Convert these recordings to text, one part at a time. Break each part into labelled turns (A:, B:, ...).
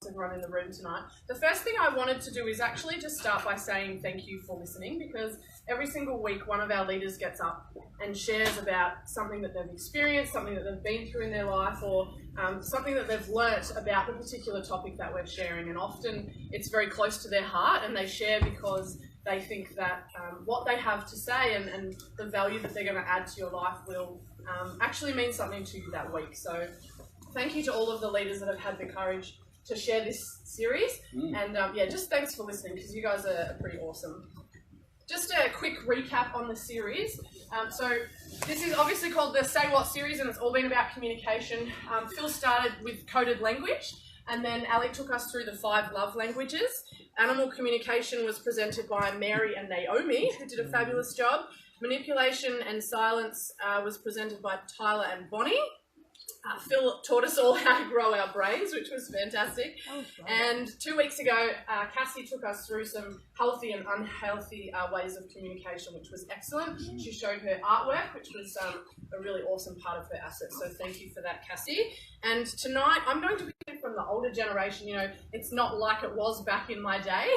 A: everyone in the room tonight. The first thing I wanted to do is actually just start by saying thank you for listening, because every single week one of our leaders gets up and shares about something that they've experienced, something that they've been through in their life, or something that they've learnt about the particular topic that we're sharing. And often it's very close to their heart, and they share because they think that what they have to say and the value that they're going to add to your life will actually mean something to you that week. So thank you to all of the leaders that have had the courage to share this series. And yeah, just thanks for listening, because you guys are pretty awesome. Just a quick recap on the series. So this is obviously called the Say What series, and it's all been about communication. Phil started with coded language, and then Ali took us through the 5 love languages. Animal communication was presented by Mary and Naomi, who did a fabulous job. Manipulation and silence was presented by Tyler and Bonnie. Phil taught us all how to grow our brains, which was fantastic. And 2 weeks ago, Cassie took us through some healthy and unhealthy ways of communication, which was excellent. She showed her artwork, which was a really awesome part of her asset. So thank you for that, Cassie. And tonight, I'm going to be from the older generation. You know, it's not like it was back in my day.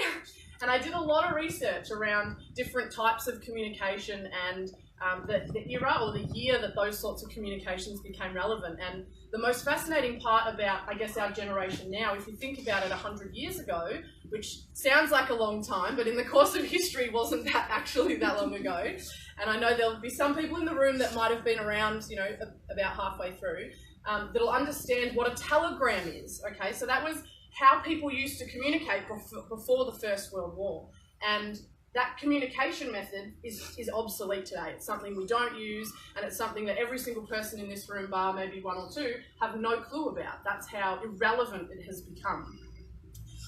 A: And I did a lot of research around different types of communication and the era or the year that those sorts of communications became relevant. And the most fascinating part about, I guess, our generation now, if you think about it 100 years ago, which sounds like a long time, but in the course of history wasn't that actually that long ago. And I know there'll be some people in the room that might have been around, you know, about halfway through, that'll understand what a telegram is, okay? So that was how people used to communicate before the First World War. And that communication method is obsolete today. It's something we don't use, and it's something that every single person in this room, bar maybe 1 or 2, have no clue about. That's how irrelevant it has become.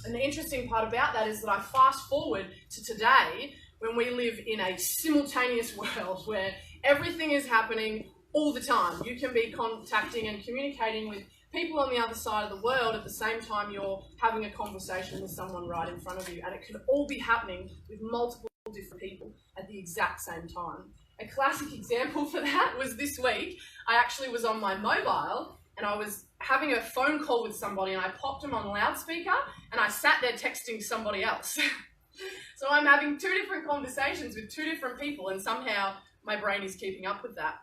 A: And the interesting part about that is that I fast forward to today, when we live in a simultaneous world where everything is happening all the time. You can be contacting and communicating with people on the other side of the world at the same time you're having a conversation with someone right in front of you, and it can all be happening with multiple different people at the exact same time. A classic example for that was this week. I actually was on my mobile and I was having a phone call with somebody, and I popped them on loudspeaker and I sat there texting somebody else. So I'm having 2 different conversations with 2 different people, and somehow my brain is keeping up with that.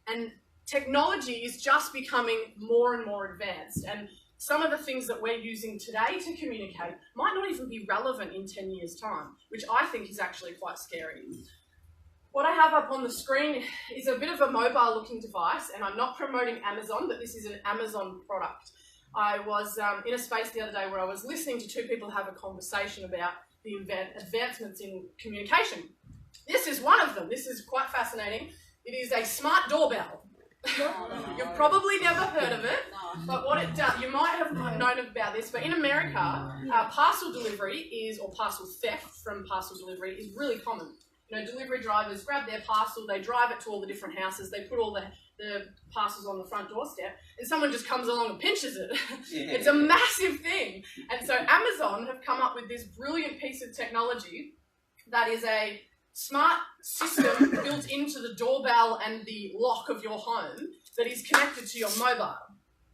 A: And technology is just becoming more and more advanced, and some of the things that we're using today to communicate might not even be relevant in 10 years' time, which I think is actually quite scary. What I have up on the screen is a bit of a mobile-looking device, and I'm not promoting Amazon, but this is an Amazon product. I was in a space the other day where I was listening to 2 people have a conversation about the advancements in communication. This is one of them. This is quite fascinating. It is a smart doorbell. You've probably never heard of it, but what it does, you might have known about this, but in America, parcel delivery is, or parcel theft from parcel delivery is really common. You know, delivery drivers grab their parcel, they drive it to all the different houses, they put all the parcels on the front doorstep, and someone just comes along and pinches it. It's a massive thing. And so Amazon have come up with this brilliant piece of technology that is a smart system built into the doorbell and the lock of your home that is connected to your mobile,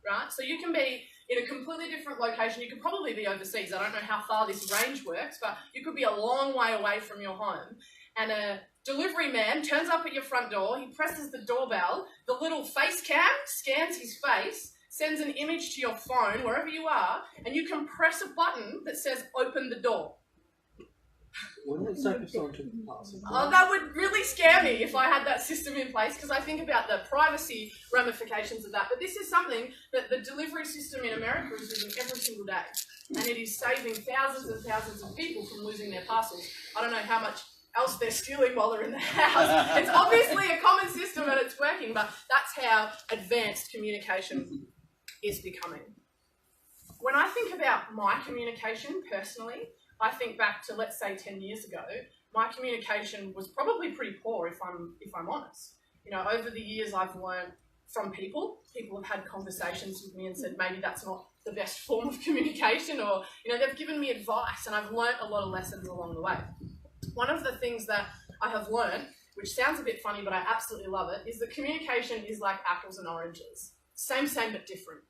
A: right? So you can be in a completely different location. You could probably be overseas. I don't know how far this range works, but you could be a long way away from your home. And a delivery man turns up at your front door, he presses the doorbell, the little face cam scans his face, sends an image to your phone, wherever you are, and you can press a button that says, open the door.
B: Wouldn't it say someone took the parcel?
A: Oh, that would really scare me if I had that system in place, because I think about the privacy ramifications of that. But this is something that the delivery system in America is using every single day, and it is saving thousands and thousands of people from losing their parcels. I don't know how much else they're stealing while they're in the house. It's obviously a common system and it's working, but that's how advanced communication is becoming. When I think about my communication personally, I think back to, let's say, 10 years ago. My communication was probably pretty poor, if I'm honest. You know, over the years I've learned from people. People have had conversations with me and said maybe that's not the best form of communication, or, you know, they've given me advice, and I've learned a lot of lessons along the way. One of the things that I have learned, which sounds a bit funny, but I absolutely love it, is that communication is like apples and oranges. Same but different.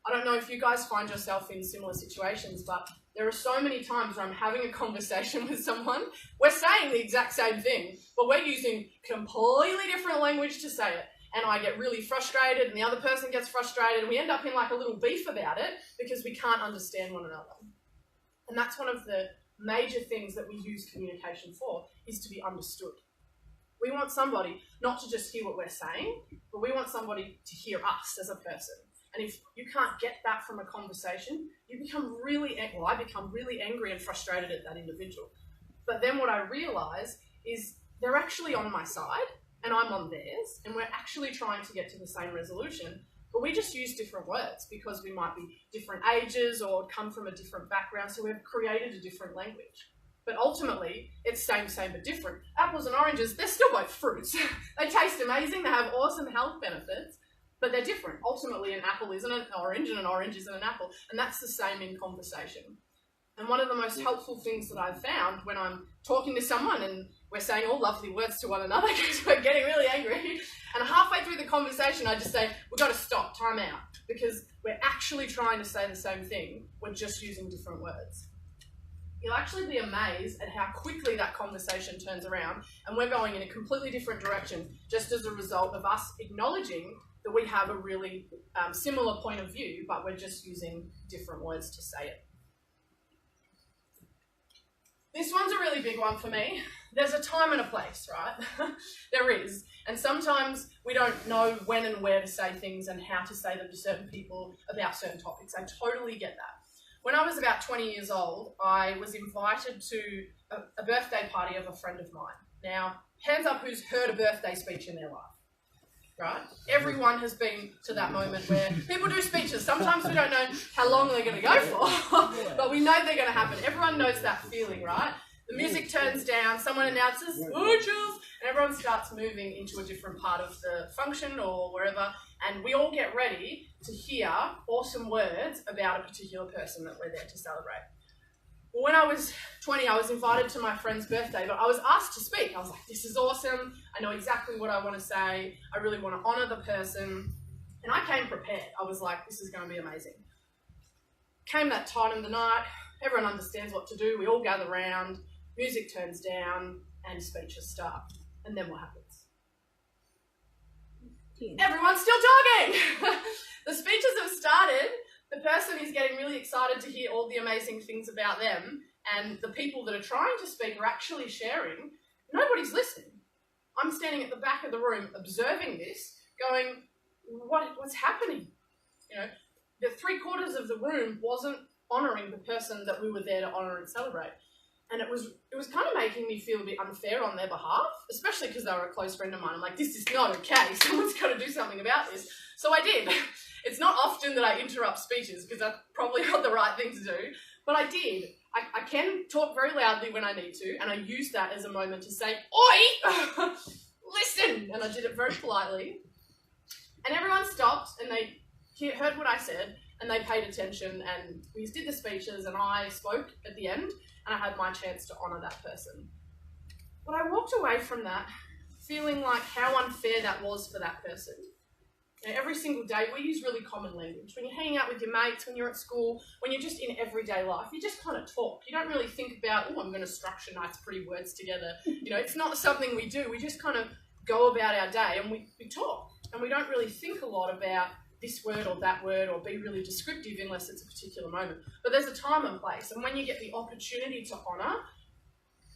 A: I don't know if you guys find yourself in similar situations, but there are so many times where I'm having a conversation with someone, we're saying the exact same thing, but we're using completely different language to say it. And I get really frustrated and the other person gets frustrated and we end up in like a little beef about it because we can't understand one another. And that's one of the major things that we use communication for, is to be understood. We want somebody not to just hear what we're saying, but we want somebody to hear us as a person. And if you can't get that from a conversation, you become really, well, I become really angry and frustrated at that individual. But then what I realise is they're actually on my side and I'm on theirs, and we're actually trying to get to the same resolution, but we just use different words because we might be different ages or come from a different background, so we've created a different language. But ultimately, it's same but different. Apples and oranges, they're still both fruits. They taste amazing, they have awesome health benefits, but they're different. Ultimately, an apple isn't an orange and an orange isn't an apple, and that's the same in conversation. And one of the most helpful things that I've found when I'm talking to someone and we're saying all lovely words to one another because we're getting really angry, and halfway through the conversation I just say, we've got to stop, time out, because we're actually trying to say the same thing, we're just using different words. You'll actually be amazed at how quickly that conversation turns around and we're going in a completely different direction just as a result of us acknowledging that we have a really similar point of view, but we're just using different words to say it. This one's a really big one for me. There's a time and a place, right? There is. And sometimes we don't know when and where to say things and how to say them to certain people about certain topics. I totally get that. When I was about 20 years old, I was invited to a birthday party of a friend of mine. Now, hands up who's heard a birthday speech in their life, right? Everyone has been to that moment where people do speeches. Sometimes we don't know how long they're going to go for, but we know they're going to happen. Everyone knows that feeling, right? The music turns down, someone announces, speeches, and everyone starts moving into a different part of the function or wherever, and we all get ready to hear awesome words about a particular person that we're there to celebrate. Well, when I was 20, I was invited to my friend's birthday, but I was asked to speak. I was like, this is awesome. I know exactly what I want to say. I really want to honour the person. And I came prepared. I was like, this is going to be amazing. Came that time in the night. Everyone understands what to do. We all gather round. Music turns down and speeches start. And then what happens? Everyone's still talking. The speeches have started. The person is getting really excited to hear all the amazing things about them, and the people that are trying to speak are actually sharing. Nobody's listening. I'm standing at the back of the room observing this, going, what's happening? You know, the 3/4 of the room wasn't honouring the person that we were there to honour and celebrate. And it was kind of making me feel a bit unfair on their behalf, especially because they were a close friend of mine. I'm like, this is not okay. Someone's got to do something about this. So I did. It's not often that I interrupt speeches because that's probably not the right thing to do, but I did. I can talk very loudly when I need to, and I use that as a moment to say, oi, listen, and I did it very politely. And everyone stopped and they heard what I said and they paid attention, and we did the speeches and I spoke at the end and I had my chance to honour that person. But I walked away from that feeling like how unfair that was for that person. You know, every single day we use really common language. When you're hanging out with your mates, when you're at school, when you're just in everyday life, you just kind of talk. You don't really think about, oh, I'm going to structure nice pretty words together. You know, it's not something we do. We just kind of go about our day and we talk. And we don't really think a lot about this word or that word or be really descriptive unless it's a particular moment. But there's a time and place. And when you get the opportunity to honour,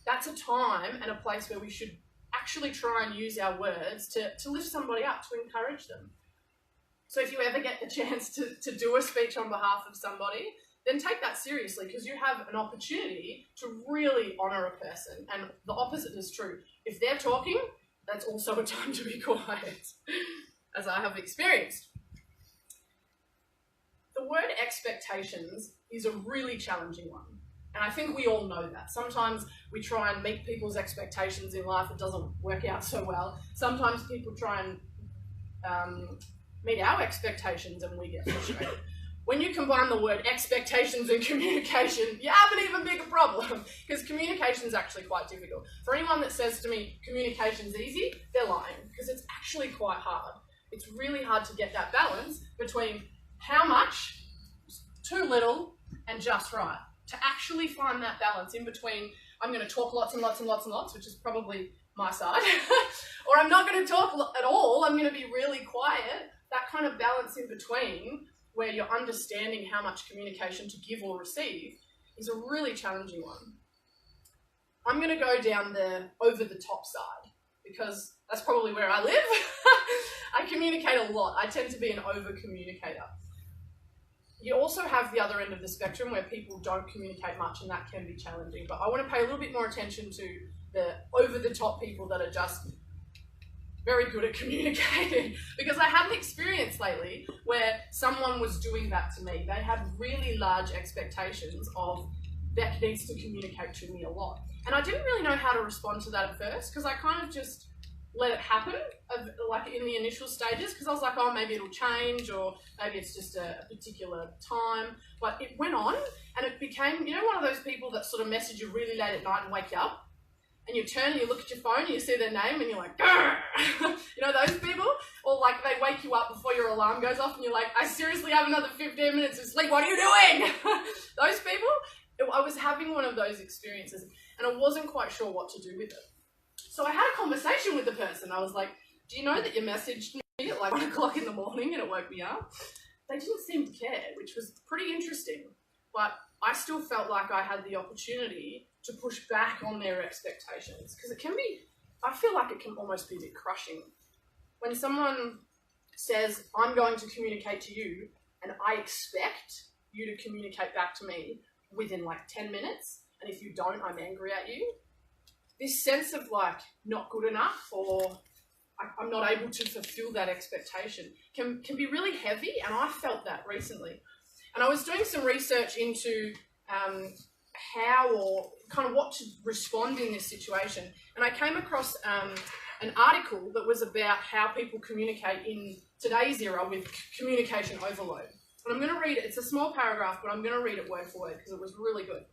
A: that's a time and a place where we should actually try and use our words to lift somebody up, to encourage them. So if you ever get the chance to do a speech on behalf of somebody, then take that seriously, because you have an opportunity to really honour a person. And the opposite is true. If they're talking, that's also a time to be quiet, as I have experienced. The word expectations is a really challenging one. And I think we all know that. Sometimes we try and meet people's expectations in life. It doesn't work out so well. Sometimes people try and meet our expectations and we get frustrated. When you combine the word expectations and communication, you have an even bigger problem, because communication is actually quite difficult. For anyone that says to me, communication's easy, they're lying, because it's actually quite hard. It's really hard to get that balance between how much, too little, and just right. To actually find that balance in between, I'm going to talk lots and lots and lots and lots, which is probably my side, or I'm not going to talk at all, I'm going to be really quiet. That kind of balance in between, where you're understanding how much communication to give or receive, is a really challenging one. I'm going to go down the over-the-top side, because that's probably where I live. I communicate a lot. I tend to be an over-communicator. You also have the other end of the spectrum where people don't communicate much, and that can be challenging. But I want to pay a little bit more attention to the over-the-top people that are just very good at communicating, because I had an experience lately where someone was doing that to me. They had really large expectations of, Beck needs to communicate to me a lot. And I didn't really know how to respond to that at first, because I kind of just let it happen, like in the initial stages, because I was like, oh, maybe it'll change, or maybe it's just a particular time. But it went on, and it became, you know, one of those people that sort of message you really late at night and wake you up, and you turn and you look at your phone and you see their name and you're like, you know those people? Or like they wake you up before your alarm goes off and you're like, I seriously have another 15 minutes of sleep, what are you doing? Those people, I was having one of those experiences and I wasn't quite sure what to do with it. So I had a conversation with the person. I was like, do you know that you messaged me at like 1 o'clock in the morning and it woke me up? They didn't seem to care, which was pretty interesting. But I still felt like I had the opportunity to push back on their expectations, because it can be, I feel like it can almost be a bit crushing. When someone says, I'm going to communicate to you and I expect you to communicate back to me within like 10 minutes, and if you don't, I'm angry at you. This sense of like not good enough, or I'm not able to fulfill that expectation can be really heavy, and I felt that recently. And I was doing some research into how or kind of what to respond in this situation. And I came across an article that was about how people communicate in today's era with communication overload. And I'm going to read it. It's a small paragraph, but I'm going to read it word for word because it was really good.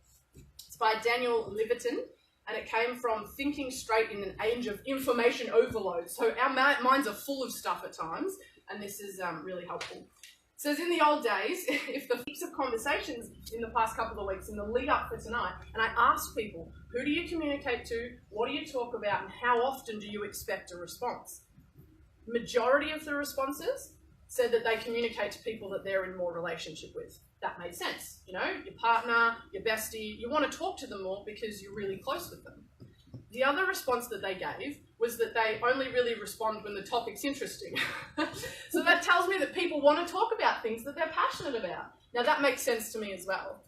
A: It's by Daniel Liverton, and it came from Thinking Straight in an Age of Information Overload. So our minds are full of stuff at times, and this is really helpful. It says, in the old days, if the heaps of conversations in the past couple of weeks in the lead up for tonight, and I asked people, who do you communicate to, what do you talk about, and how often do you expect a response? Majority of the responses said that they communicate to people that they're in more relationship with. That made sense. You know, your partner, your bestie, you want to talk to them more because you're really close with them. The other response that they gave was that they only really respond when the topic's interesting. So that tells me that people want to talk about things that they're passionate about. Now that makes sense to me as well.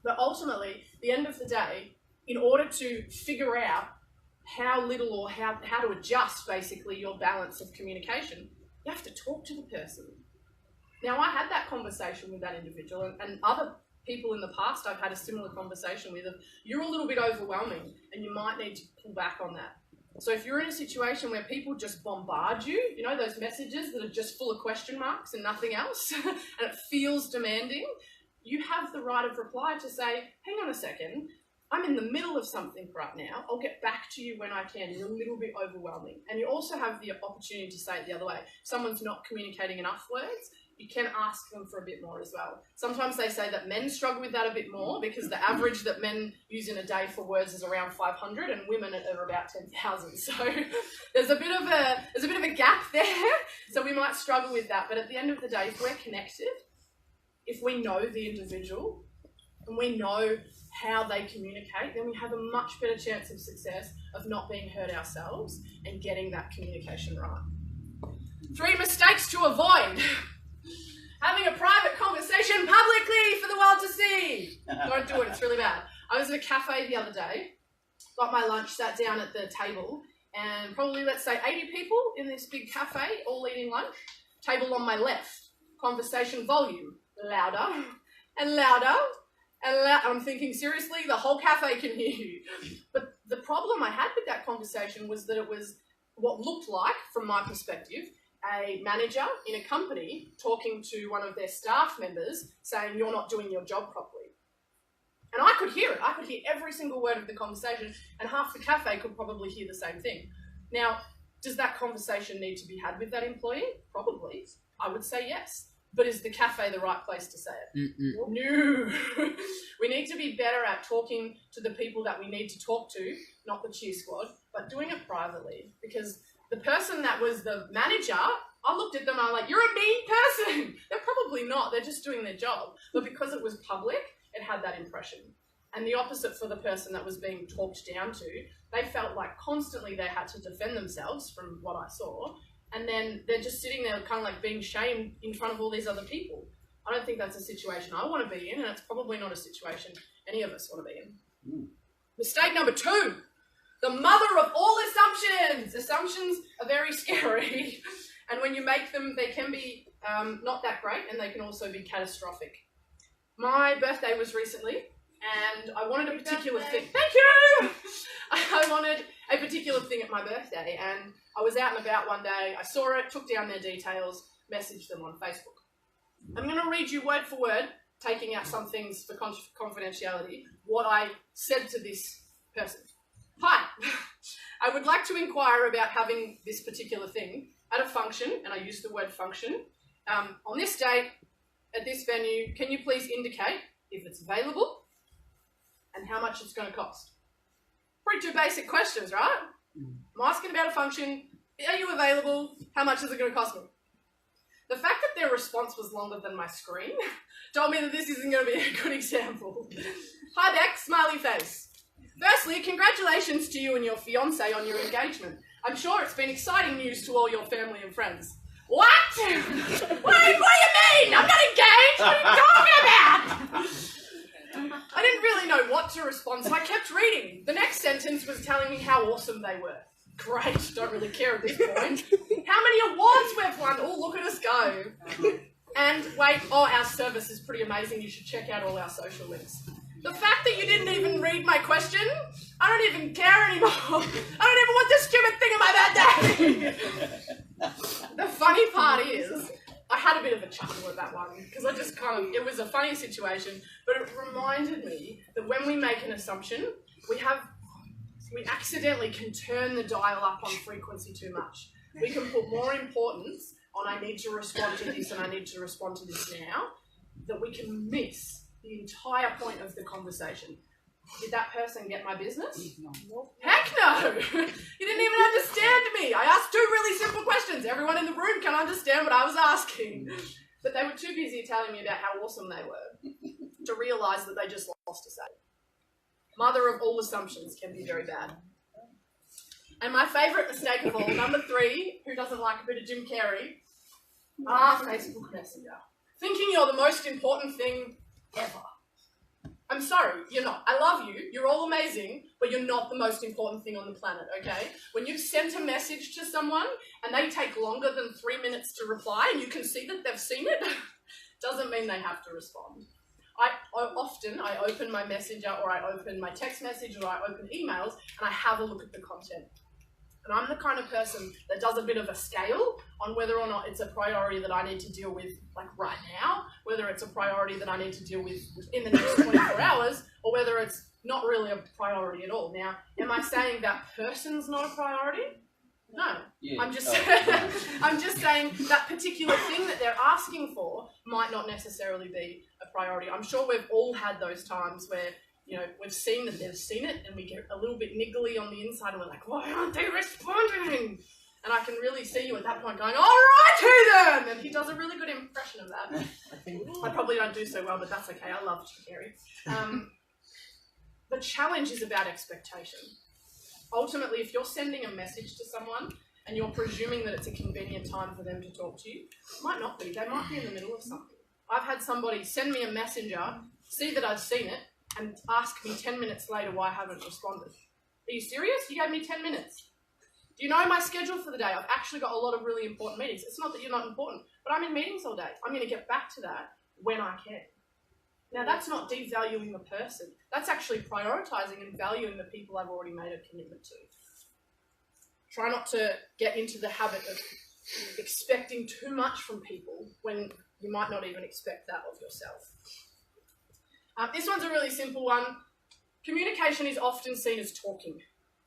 A: But ultimately, at the end of the day, in order to figure out how little or how to adjust basically your balance of communication, you have to talk to the person. Now I had that conversation with that individual, and other people in the past I've had a similar conversation with of, you're a little bit overwhelming and you might need to pull back on that. So if you're in a situation where people just bombard you, you know, those messages that are just full of question marks and nothing else, and it feels demanding, you have the right of reply to say, hang on a second, I'm in the middle of something right now, I'll get back to you when I can. It's a little bit overwhelming. And you also have the opportunity to say it the other way. If someone's not communicating enough words, you can ask them for a bit more as well. Sometimes they say that men struggle with that a bit more because the average that men use in a day for words is around 500 and women are about 10,000. So there's a bit of a gap there. So we might struggle with that. But at the end of the day, if we're connected, if we know the individual and we know how they communicate, then we have a much better chance of success of not being hurt ourselves and getting that communication right. 3 mistakes to avoid. Having a private conversation publicly for the world to see. Don't do it, it's really bad. I was at a cafe the other day, got my lunch, sat down at the table, and probably, let's say, 80 people in this big cafe, all eating lunch. Table on my left, conversation volume, louder and louder and louder. I'm thinking, seriously, the whole cafe can hear you. But the problem I had with that conversation was that it was what looked like, from my perspective, a manager in a company talking to one of their staff members saying, you're not doing your job properly. And I could hear it. I could hear every single word of the conversation, and half the cafe could probably hear the same thing. Now, does that conversation need to be had with that employee? Probably. I would say yes. But is the cafe the right place to say it? No. We need to be better at talking to the people that we need to talk to, not the cheer squad, but doing it privately. Because the person that was the manager, I looked at them and I'm like, you're a mean person. They're probably not. They're just doing their job. But because it was public, it had that impression. And the opposite for the person that was being talked down to, they felt like constantly they had to defend themselves from what I saw. And then they're just sitting there kind of like being shamed in front of all these other people. I don't think that's a situation I want to be in, and it's probably not a situation any of us want to be in. Mistake number 2, the mother of all assumptions. Assumptions are very scary. And when you make them, they can be not that great, and they can also be catastrophic. My birthday was recently, and I wanted a particular thing. Thank you! I wanted a particular thing at my birthday, and I was out and about one day, I saw it, took down their details, messaged them on Facebook. I'm going to read you word for word, taking out some things for confidentiality, what I said to this person. Hi, I would like to inquire about having this particular thing at a function, and I used the word function, on this date, at this venue. Can you please indicate if it's available and how much it's going to cost? Pretty 2 basic questions, right? I'm asking about a function. Are you available? How much is it going to cost me? The fact that their response was longer than my screen told me that this isn't going to be a good example. Hi, Beck, smiley face. Firstly, congratulations to you and your fiancé on your engagement. I'm sure it's been exciting news to all your family and friends. What? What do you mean? I'm not engaged. What are you talking about? I didn't really know what to respond, so I kept reading. The next sentence was telling me how awesome they were. Great, don't really care at this point. How many awards we've won. Oh, look at us go. And wait, our service is pretty amazing. You should check out all our social links. The fact that you didn't even read my question, I don't even care anymore. I don't even want this stupid thing in my birthday. The funny part is, I had a bit of a chuckle at that one because I just it was a funny situation, but it reminded me that when we make an assumption, we accidentally can turn the dial up on frequency too much. We can put more importance on I need to respond to this and I need to respond to this now, that we can miss the entire point of the conversation. Did that person get my business? No. Heck no! You didn't even understand me. I asked 2 really simple questions. Everyone in the room can understand what I was asking. But they were too busy telling me about how awesome they were to realise that they just lost a sale. Mother of all assumptions can be very bad. And my favourite mistake of all, number 3, who doesn't like a bit of Jim Carrey? Facebook Messenger. Thinking you're the most important thing ever. I'm sorry, you're not. I love you, you're all amazing, but you're not the most important thing on the planet, okay? When you've sent a message to someone and they take longer than 3 minutes to reply and you can see that they've seen it, doesn't mean they have to respond. I open my messenger or I open my text message or I open emails and I have a look at the content. And I'm the kind of person that does a bit of a scale on whether or not it's a priority that I need to deal with like right now, whether it's a priority that I need to deal with in the next 24 hours, or whether it's not really a priority at all. Now, am I saying that person's not a priority? No. Yeah. I'm just saying that particular thing that they're asking for might not necessarily be a priority. I'm sure we've all had those times where we've seen that they've seen it and we get a little bit niggly on the inside and we're like, why aren't they responding? And I can really see you at that point going, all righty then! And he does a really good impression of that. I probably don't do so well, but that's okay. I love Gary. The challenge is about expectation. Ultimately, if you're sending a message to someone and you're presuming that it's a convenient time for them to talk to you, it might not be. They might be in the middle of something. I've had somebody send me a messenger, see that I've seen it, and ask me 10 minutes later why I haven't responded. Are you serious? You gave me 10 minutes. Do you know my schedule for the day? I've actually got a lot of really important meetings. It's not that you're not important, but I'm in meetings all day. I'm going to get back to that when I can. Now, that's not devaluing the person. That's actually prioritising and valuing the people I've already made a commitment to. Try not to get into the habit of expecting too much from people when you might not even expect that of yourself. This one's a really simple one. Communication is often seen as talking.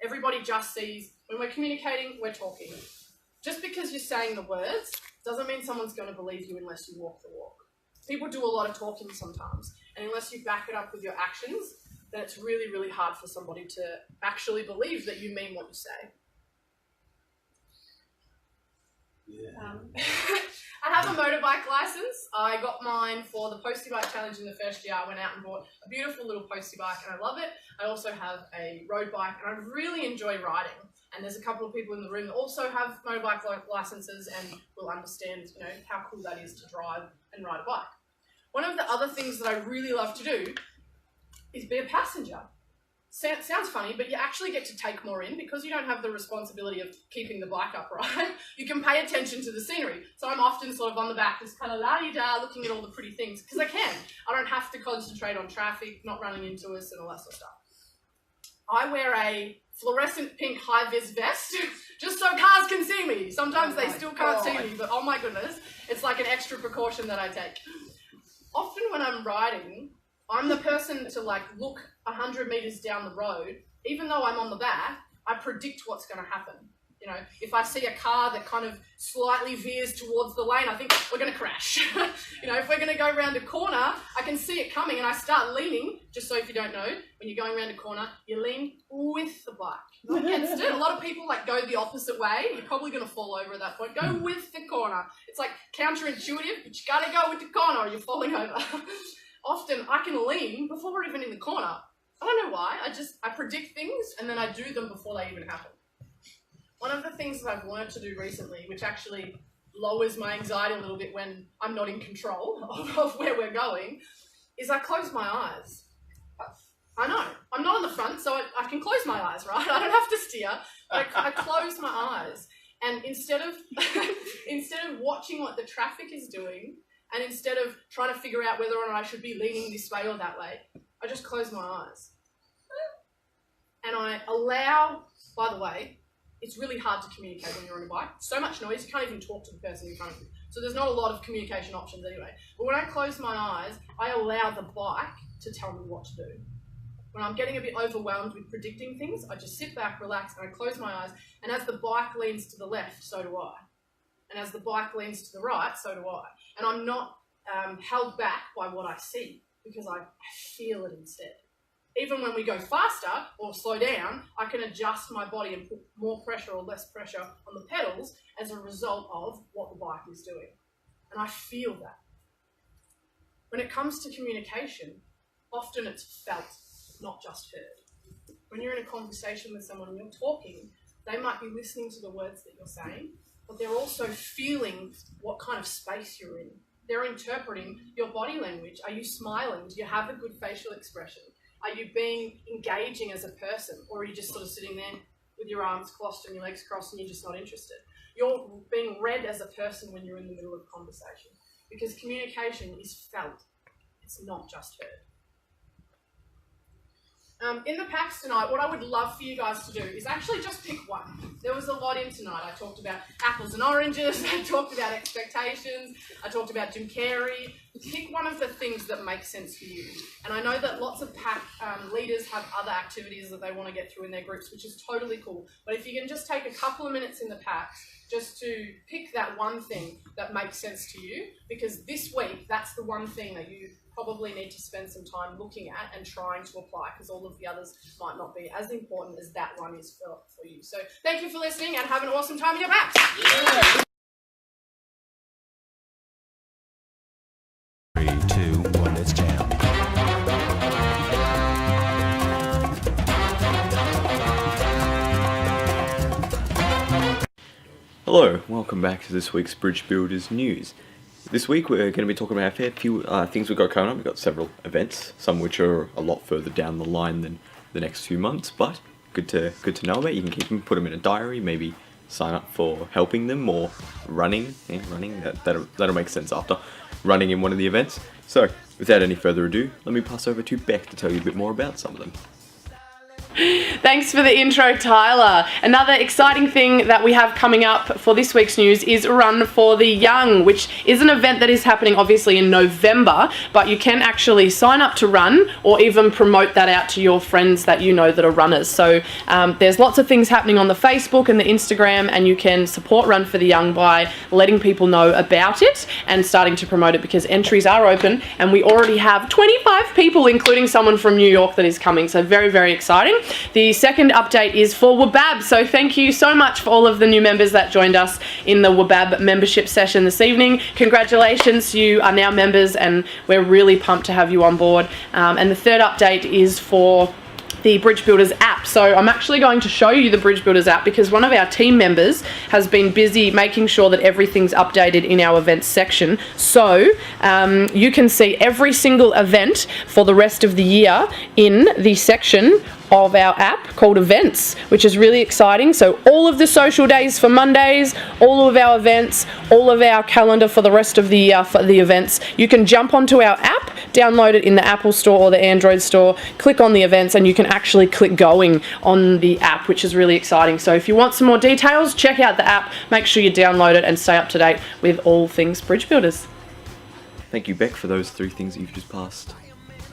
A: Everybody just sees when we're communicating, we're talking. Just because you're saying the words doesn't mean someone's going to believe you unless you walk the walk. People do a lot of talking sometimes, and unless you back it up with your actions, then it's really, really hard for somebody to actually believe that you mean what you say.
B: Yeah.
A: I have a motorbike license. I got mine for the Postie Bike Challenge in the first year. I went out and bought a beautiful little postie bike, and I love it. I also have a road bike, and I really enjoy riding. And there's a couple of people in the room that also have motorbike licenses and will understand, how cool that is to drive and ride a bike. One of the other things that I really love to do is be a passenger. Sounds funny, but you actually get to take more in because you don't have the responsibility of keeping the bike upright. You can pay attention to the scenery. So I'm often sort of on the back, just kind of la-di-da, looking at all the pretty things, because I can. I don't have to concentrate on traffic, not running into us and all that sort of stuff. I wear a fluorescent pink high-vis vest just so cars can see me. Sometimes they still can't see me, but oh my goodness, it's like an extra precaution that I take. Often when I'm riding, I'm the person to look 100 meters down the road. Even though I'm on the back, I predict what's going to happen. If I see a car that kind of slightly veers towards the lane, I think we're going to crash. If we're going to go around a corner, I can see it coming and I start leaning. Just so if you don't know, when you're going around a corner, you lean with the bike, not against it. A lot of people go the opposite way. You're probably going to fall over at that point. Go with the corner. It's counterintuitive, but you got to go with the corner or you're falling over. Often I can lean before we're even in the corner. I don't know why. I predict things and then I do them before they even happen. One of the things that I've learned to do recently, which actually lowers my anxiety a little bit when I'm not in control of where we're going, is I close my eyes. I know, I'm not on the front, so I can close my eyes, right? I don't have to steer, but I close my eyes. And instead of watching what the traffic is doing, and instead of trying to figure out whether or not I should be leaning this way or that way, I just close my eyes. And I allow, by the way, it's really hard to communicate when you're on a bike. So much noise, you can't even talk to the person in front of you. So there's not a lot of communication options anyway. But when I close my eyes, I allow the bike to tell me what to do. When I'm getting a bit overwhelmed with predicting things, I just sit back, relax, and I close my eyes. And as the bike leans to the left, so do I. And as the bike leans to the right, so do I. And I'm not held back by what I see because I feel it instead. Even when we go faster or slow down, I can adjust my body and put more pressure or less pressure on the pedals as a result of what the bike is doing. And I feel that. When it comes to communication, often it's felt, not just heard. When you're in a conversation with someone and you're talking, they might be listening to the words that you're saying, but they're also feeling what kind of space you're in. They're interpreting your body language. Are you smiling? Do you have a good facial expression? Are you being engaging as a person, or are you just sort of sitting there with your arms crossed and your legs crossed and you're just not interested? You're being read as a person when you're in the middle of a conversation, because communication is felt. It's not just heard. In the packs tonight, what I would love for you guys to do is actually just pick one. There was a lot in tonight. I talked about apples and oranges, I talked about expectations, I talked about Jim Carrey. Pick one of the things that make sense for you. And I know that lots of pack leaders have other activities that they want to get through in their groups, which is totally cool. But if you can just take a couple of minutes in the packs just to pick that one thing that makes sense to you, because this week, that's the one thing that you probably need to spend some time looking at and trying to apply, because all of the others might not be as important as that one is for you. So thank you for listening and have an awesome time in your packs. Yeah.
C: 3, 2, 1, let's jam.
D: Hello, welcome back to this week's Bridge Builders News. This week we're going to be talking about a fair few things we've got coming up. We've got several events, some which are a lot further down the line than the next few months, but good to know about. You can keep them, put them in a diary, maybe sign up for helping them or running. Yeah, running, that'll make sense after running in one of the events. So, without any further ado, let me pass over to Beck to tell you a bit more about some of them.
A: Thanks for the intro, Tyler. Another exciting thing that we have coming up for this week's news is Run for the Young, which is an event that is happening obviously in November, but you can actually sign up to run or even promote that out to your friends that you know that are runners. So there's lots of things happening on the Facebook and the Instagram, and you can support Run for the Young by letting people know about it and starting to promote it, because entries are open and we already have 25 people, including someone from New York that is coming. So very, very exciting. The second update is for WBAB, so thank you so much for all of the new members that joined us in the WBAB membership session this evening. Congratulations, you are now members and we're really pumped to have you on board. And the third update is for the Bridge Builders app. So I'm actually going to show you the Bridge Builders app because one of our team members has been busy making sure that everything's updated in our events section. So you can see every single event for the rest of the year in the section of our app called Events, which is really exciting. So all of the social days for Mondays, all of our events, all of our calendar for the rest of the year for the events. You can jump onto our app, download it in the Apple Store or the Android Store, click on the events, and you can actually click going on the app, which is really exciting. So if you want some more details, check out the app, make sure you download it and stay up to date with all things Bridge Builders.
D: Thank you, Beck, for those 3 things that you've just passed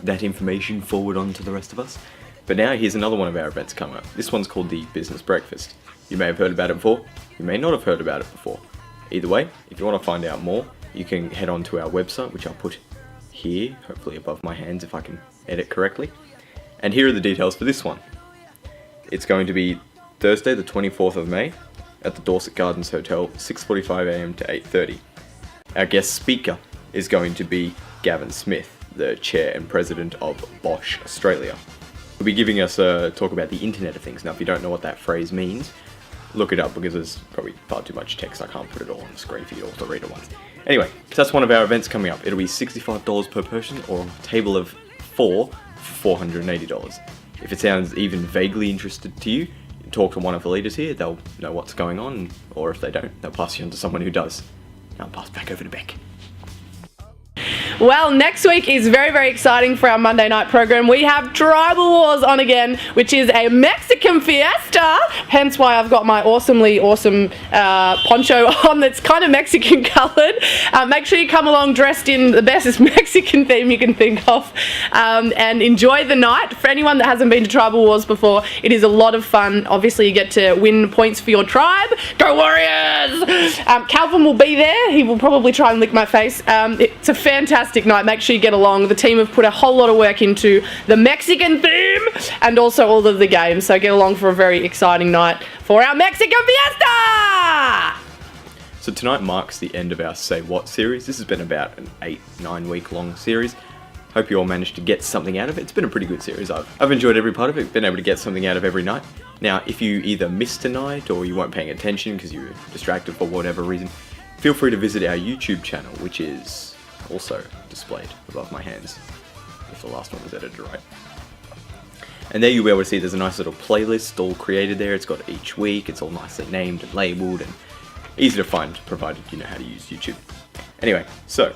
D: that information forward on to the rest of us. But now here's another one of our events coming up. This one's called the Business Breakfast. You may have heard about it before, you may not have heard about it before. Either way, if you want to find out more, you can head on to our website, which I'll put here, hopefully above my hands if I can edit correctly. And here are the details for this one. It's going to be Thursday the 24th of May at the Dorset Gardens Hotel, 6:45am to 8:30. Our guest speaker is going to be Gavin Smith, the chair and president of Bosch Australia. He'll be giving us a talk about the Internet of Things. Now, if you don't know what that phrase means, look it up because there's probably far too much text. I can't put it all on the screen for you all to read at once. Anyway, so that's one of our events coming up. It'll be $65 per person or a table of 4 for $480. If it sounds even vaguely interested to you, talk to one of the leaders here. They'll know what's going on, or if they don't, they'll pass you on to someone who does. Now I'll pass back over to Beck.
A: Well, next week is very, very exciting for our Monday night program. We have Tribal Wars on again, which is a Mexican fiesta, hence why I've got my awesomely awesome poncho on that's kind of Mexican coloured. Make sure you come along dressed in the best Mexican theme you can think of, and enjoy the night. For anyone that hasn't been to Tribal Wars before, it is a lot of fun. Obviously, you get to win points for your tribe. Go Warriors! Calvin will be there. He will probably try and lick my face. It's a fantastic night. Make sure you get along. The team have put a whole lot of work into the Mexican theme and also all of the games, so get along for a very exciting night for our Mexican fiesta.
D: So tonight marks the end of our Say What series. This has been about an 8-9 week long series. Hope you all managed to get something out of it. It's been a pretty good series. I've enjoyed every part of it, been able to get something out of every night. Now, if you either missed tonight or you weren't paying attention because you were distracted for whatever reason, feel free to visit our YouTube channel, which is also displayed above my hands, if the last one was edited right. And there you'll be able to see there's a nice little playlist all created there. It's got each week, it's all nicely named and labelled and easy to find, provided you know how to use YouTube. Anyway, so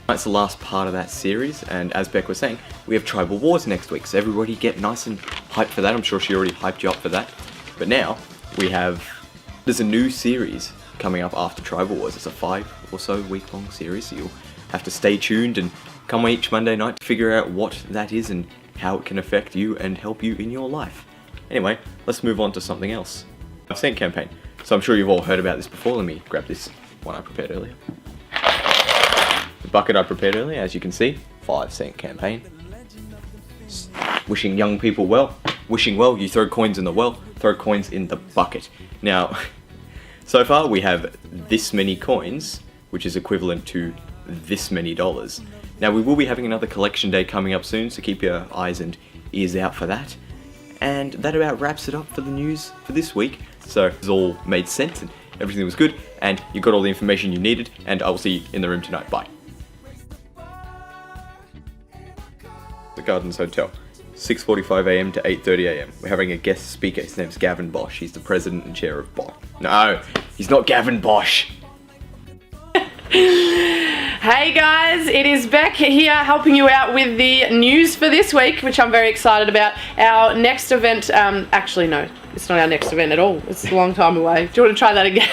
D: that's the last part of that series, and as Beck was saying, we have Tribal Wars next week, so everybody get nice and hyped for that. I'm sure she already hyped you up for that. But now, there's a new series coming up after Tribal Wars. It's a 5 or so week long series, so you'll have to stay tuned and come each Monday night to figure out what that is and how it can affect you and help you in your life. Anyway, let's move on to something else. 5-cent campaign. So I'm sure you've all heard about this before. Let me grab this one I prepared earlier. The bucket I prepared earlier, as you can see, 5-cent campaign. Wishing young people well. Wishing well, you throw coins in the well, throw coins in the bucket. Now, so far we have this many coins, which is equivalent to this many dollars. Now we will be having another collection day coming up soon, so keep your eyes and ears out for that. And that about wraps it up for the news for this week. So it's all made sense and everything was good, and you got all the information you needed, and I will see you in the room tonight. Bye. The Gardens Hotel, 6:45am to 8:30am. We're having a guest speaker. His name's Gavin Bosch. He's the president and chair of Bosch. No, he's not Gavin Bosch.
A: Hey guys, it is Beck here helping you out with the news for this week, which I'm very excited about. Our next event, actually no, it's not our next event at all. It's a long time away. Do you want to try that again?